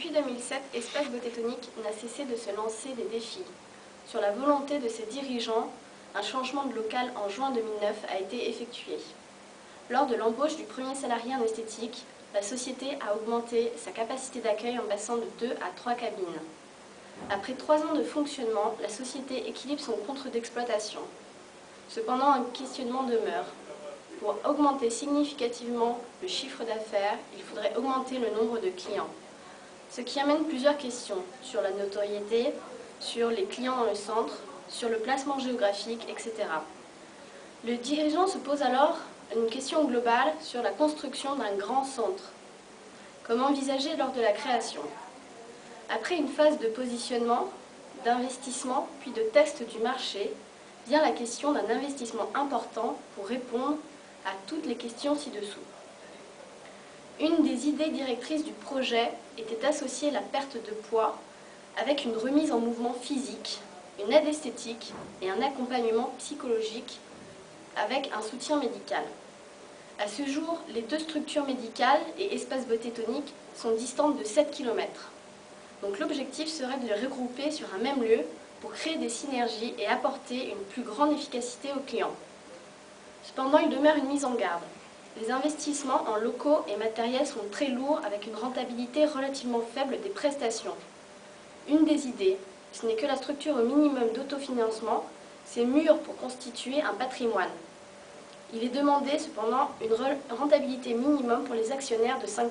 Depuis 2007, Espace Beauté-Tonique n'a cessé de se lancer des défis. Sur la volonté de ses dirigeants, un changement de local en juin 2009 a été effectué. Lors de l'embauche du premier salarié en esthétique, la société a augmenté sa capacité d'accueil en passant de 2 à 3 cabines. Après 3 ans de fonctionnement, la société équilibre son compte d'exploitation. Cependant, un questionnement demeure. Pour augmenter significativement le chiffre d'affaires, il faudrait augmenter le nombre de clients. Ce qui amène plusieurs questions sur la notoriété, sur les clients dans le centre, sur le placement géographique, etc. Le dirigeant se pose alors une question globale sur la construction d'un grand centre. Comment envisager lors de la création? Après une phase de positionnement, d'investissement, puis de test du marché, vient la question d'un investissement important pour répondre à toutes les questions ci-dessous. Une des idées directrices du projet était d'associer la perte de poids avec une remise en mouvement physique, une aide esthétique et un accompagnement psychologique avec un soutien médical. À ce jour, les 2 structures médicales et Espace Beauté-Tonique sont distantes de 7 km. Donc l'objectif serait de les regrouper sur un même lieu pour créer des synergies et apporter une plus grande efficacité aux clients. Cependant, il demeure une mise en garde. Les investissements en locaux et matériels sont très lourds avec une rentabilité relativement faible des prestations. Une des idées, ce n'est que la structure au minimum d'autofinancement, ces murs pour constituer un patrimoine. Il est demandé cependant une rentabilité minimum pour les actionnaires de 5%.